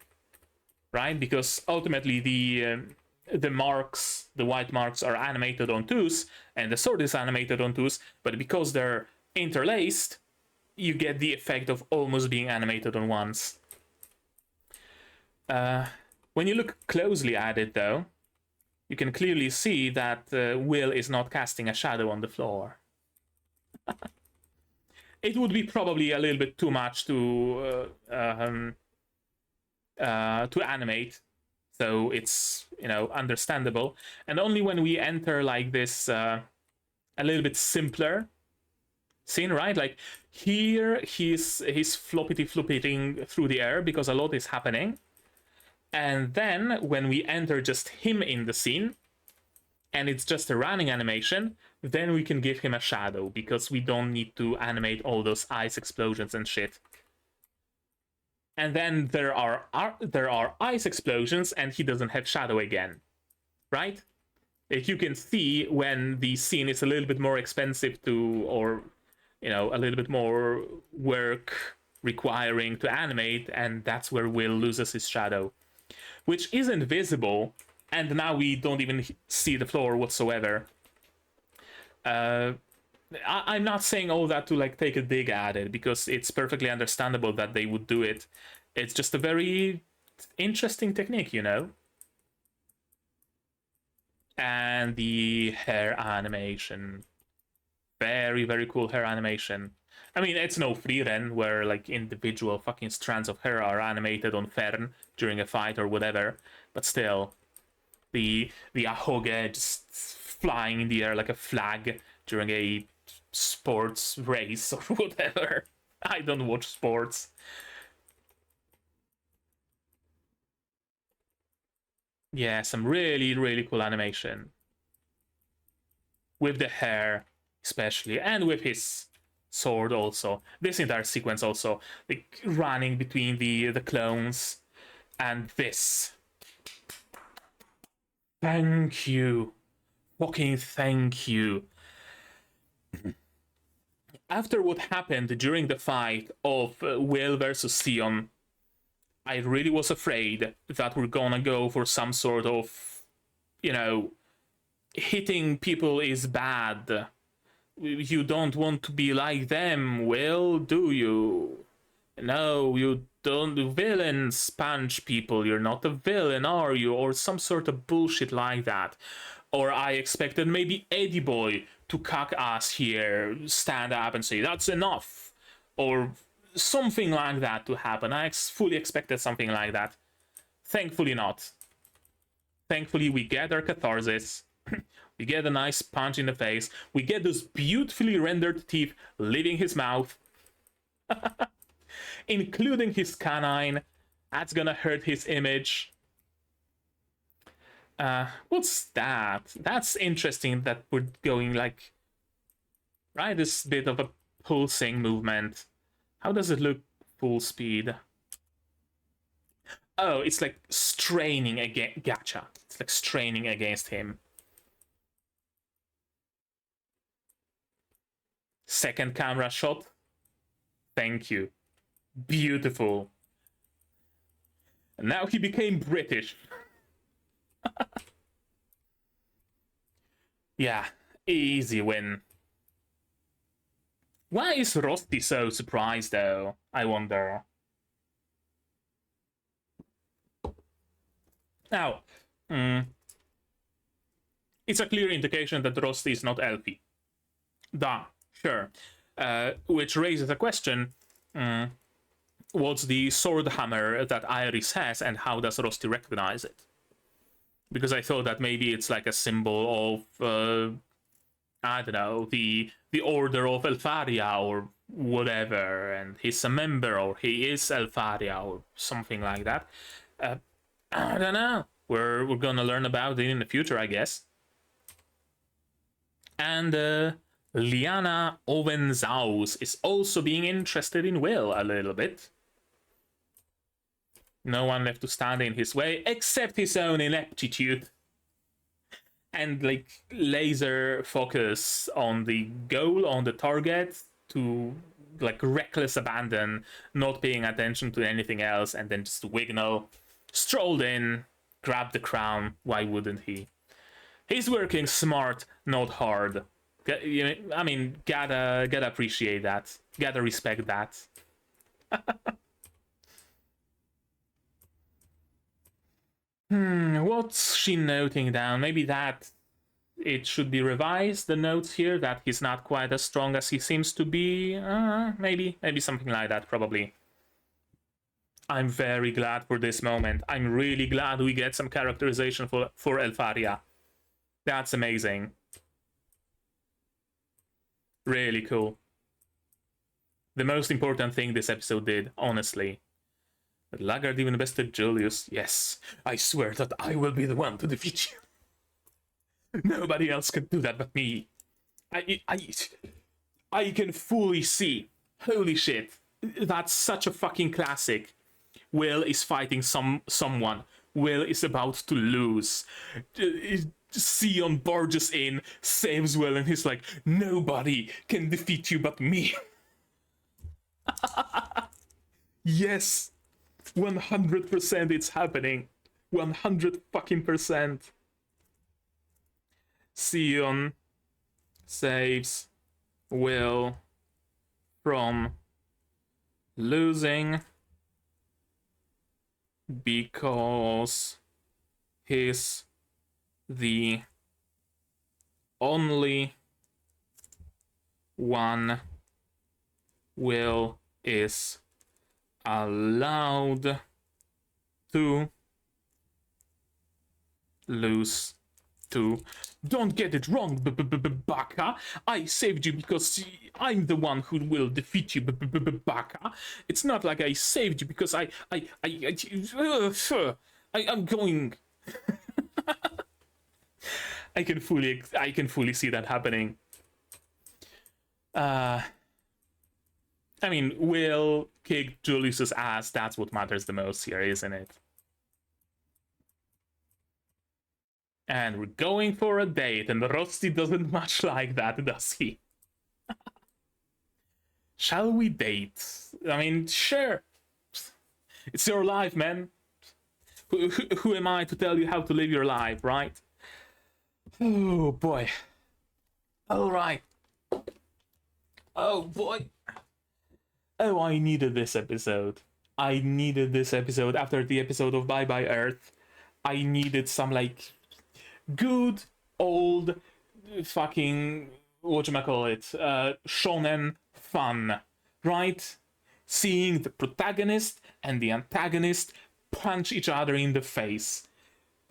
[SPEAKER 1] right? Because ultimately the marks, the white marks, are animated on twos, and the sword is animated on twos, but because they're interlaced, you get the effect of almost being animated on ones. When you look closely at it, though, you can clearly see that Will is not casting a shadow on the floor. It would be probably a little bit too much to animate, So it's, you know, understandable. And only when we enter like this a little bit simpler scene, right? Like here he's floppity through the air because a lot is happening. And then when we enter just him in the scene, and it's just a running animation, then we can give him a shadow because we don't need to animate all those ice explosions and shit. And then there are ice explosions and he doesn't have shadow again, right? Like you can see when the scene is a little bit more expensive to, or, you know, a little bit more work requiring to animate, and that's where Will loses his shadow, which isn't visible, and now we don't even see the floor whatsoever. I'm not saying all that to like take a dig at it, because it's perfectly understandable that they would do it. It's just a very interesting technique, you know? And the hair animation. Very, very cool hair animation. I mean, it's no Frieren where like individual fucking strands of hair are animated on Fern during a fight or whatever, but still, the ahoge just flying in the air like a flag during a sports race or whatever. I don't watch sports. Yeah, some really, really cool animation. With the hair, especially, and with his sword also. This entire sequence also, like running between the clones, and this. Thank you. Fucking thank you. After what happened during the fight of Will versus Sion, I really was afraid that we're gonna go for some sort of, you know, hitting people is bad. You don't want to be like them, Will, do you? No, you don't. Villains punch people. You're not a villain, are you? Or some sort of bullshit like that. Or I expected maybe Eddie Boy to cuck ass here, stand up and say, that's enough. Or something like that to happen. I fully expected something like that. Thankfully not. Thankfully we get our catharsis. We get a nice punch in the face. We get those beautifully rendered teeth leaving his mouth. Including his canine. That's gonna hurt his image. What's that? That's interesting that we're going like... Right, this bit of a pulsing movement. How does it look full speed? Oh, it's like straining against... Gotcha. It's like straining against him. Second camera shot. Thank you. Beautiful. And now he became British. Yeah, easy win. Why is Rosti so surprised though? I wonder. Now, it's a clear indication that Rosti is not Elfie. Da, sure. Which raises a question. What's the sword hammer that Iris has, and how does Rosti recognize it? Because I thought that maybe it's like a symbol of, I don't know, the Order of Elfaria or whatever, and he's a member, or he is Elfaria, or something like that. I don't know. We're gonna learn about it in the future, I guess. And Liana Ovenzaus is also being interested in Will a little bit. No one left to stand in his way except his own ineptitude. And like laser focus on the goal, on the target, to like reckless abandon, not paying attention to anything else, and then just Wignall strolled in, grabbed the crown. Why wouldn't he? He's working smart, not hard. I mean, gotta appreciate that. Gotta respect that. What's she noting down? Maybe that it should be revised, the notes here, that he's not quite as strong as he seems to be. Maybe something like that, probably. I'm very glad for this moment. I'm really glad we get some characterization for Elfaria. That's amazing. Really cool. The most important thing this episode did, honestly. But Laggard even bested Julius. Yes, I swear that I will be the one to defeat you. Nobody else can do that but me. I can fully see. Holy shit. That's such a fucking classic. Will is fighting someone. Will is about to lose. Sion barges in, saves Will, and he's like, nobody can defeat you but me. Yes, 100% it's happening. 100 fucking percent. Sion saves Will from losing because he's the only one Will is allowed to lose to. Don't get it wrong, Baka. I saved you because I'm the one who will defeat you, Baka. It's not like I saved you because I'm going. I can fully see that happening. I mean, Will kick Julius's ass. That's what matters the most here, isn't it? And we're going for a date, and Rosti doesn't much like that, does he? Shall we date? I mean, sure. It's your life, man. Who am I to tell you how to live your life, right? Oh, boy. All right. Oh, boy. Oh, I needed this episode. I needed this episode after the episode of Bye Bye Earth. I needed some, like, good old fucking, whatchamacallit, shonen fun, right? Seeing the protagonist and the antagonist punch each other in the face.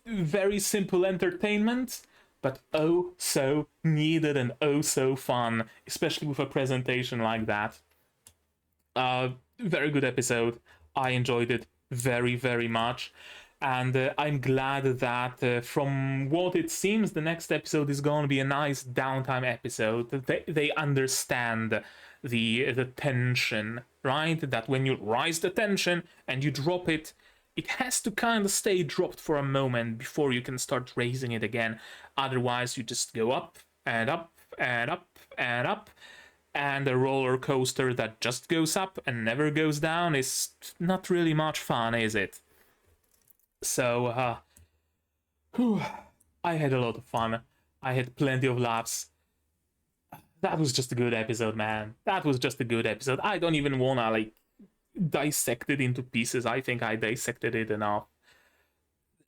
[SPEAKER 1] Very simple entertainment, but oh so needed and oh so fun, especially with a presentation like that. Very good episode. I enjoyed it very, very much. And I'm glad that from what it seems, the next episode is going to be a nice downtime episode. They understand the tension, right? That when you rise the tension and you drop it, it has to kind of stay dropped for a moment before you can start raising it again. Otherwise, you just go up and up and up and up. And a roller coaster that just goes up and never goes down is not really much fun, is it? So, I had a lot of fun. I had plenty of laughs. That was just a good episode, man. That was just a good episode. I don't even wanna, like, dissect it into pieces. I think I dissected it enough.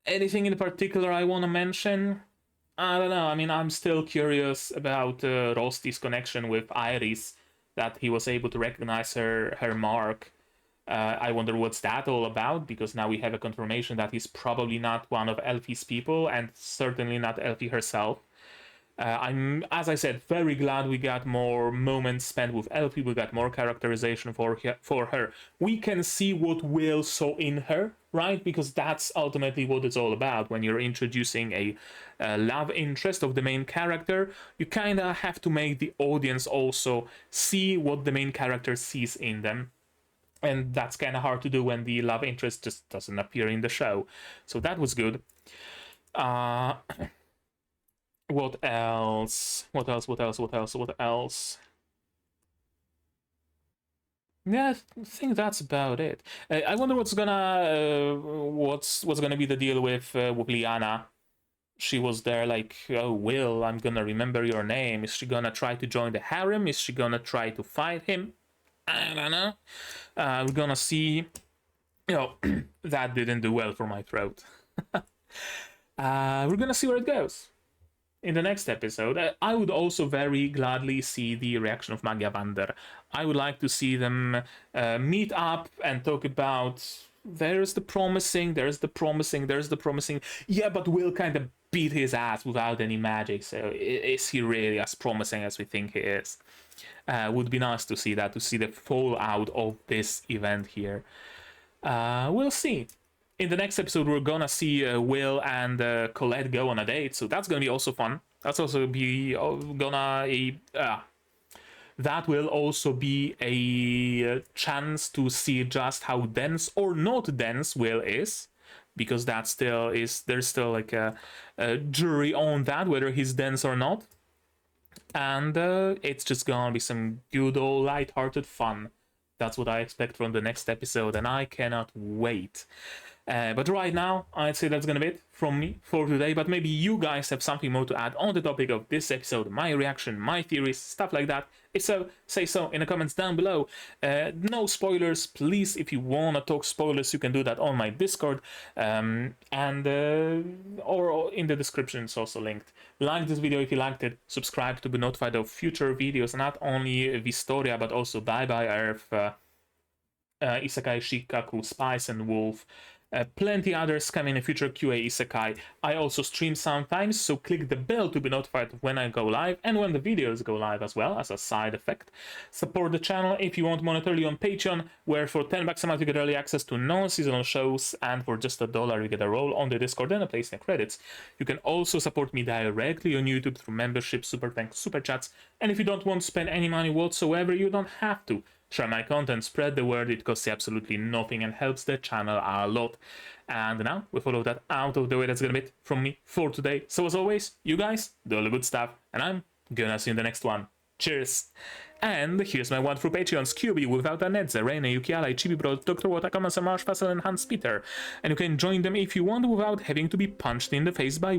[SPEAKER 1] Anything in particular I wanna mention? I don't know. I mean, I'm still curious about Rosti's connection with Iris, that he was able to recognize her mark. I wonder what's that all about, because now we have a confirmation that he's probably not one of Elfie's people, and certainly not Elfie herself. I'm, as I said, very glad we got more moments spent with Elfie. We got more characterization for her. We can see what Will saw in her, right? Because that's ultimately what it's all about. When you're introducing a love interest of the main character, you kind of have to make the audience also see what the main character sees in them. And that's kind of hard to do when the love interest just doesn't appear in the show. So that was good. What else? What else? Yeah, I think that's about it. I wonder what's gonna be the deal with Liana. She was there like, oh, Will, I'm gonna remember your name. Is she gonna try to join the harem? Is she gonna try to fight him? I don't know. We're gonna see. You know, that didn't do well for my throat. We're gonna see where it goes in the next episode. I would also very gladly see the reaction of Magia Wander. I would like to see them meet up and talk about there's the promising, there's the promising, there's the promising. Yeah, but Will kind of beat his ass without any magic, so is he really as promising as we think he is? Would be nice to see that, to see the fallout of this event here. We'll see. In the next episode, we're gonna see Will and Colette go on a date, so that's gonna be also fun. That's also be that will also be a chance to see just how dense or not dense Will is, because that still is, there's still like a jury on that, whether he's dense or not. And it's just gonna be some good old light-hearted fun. That's what I expect from the next episode, and I cannot wait. But right now, I'd say that's gonna be it from me for today, but maybe you guys have something more to add on the topic of this episode, my reaction, my theories, stuff like that. If so, say so in the comments down below. No spoilers, please. If you wanna talk spoilers, you can do that on my Discord, or in the description, it's also linked. Like this video if you liked it, subscribe to be notified of future videos, not only Wistoria, but also Bye Bye Earth, Isekai Shikaku, Spice and Wolf. Plenty others coming in the future, QA Isekai. I also stream sometimes, so click the bell to be notified when I go live and when the videos go live as well, as a side effect. Support the channel if you want monetarily on Patreon, where for $10 a month you get early access to non-seasonal shows, and for just $1 you get a role on the Discord and a place in the credits. You can also support me directly on YouTube through membership, super thanks, super chats, and if you don't want to spend any money whatsoever, you don't have to. Share my content, spread the word, it costs you absolutely nothing and helps the channel a lot. And now, with all of that out of the way, that's gonna be it from me for today. So as always, you guys do all the good stuff, and I'm gonna see you in the next one. Cheers! And here's my wonderful Patreons: QB, Without a Nedze, Reina, Yukiala, Chibi Bro, Dr. Watakama, Marsh Fassel, and Hans Peter. And you can join them if you want without having to be punched in the face by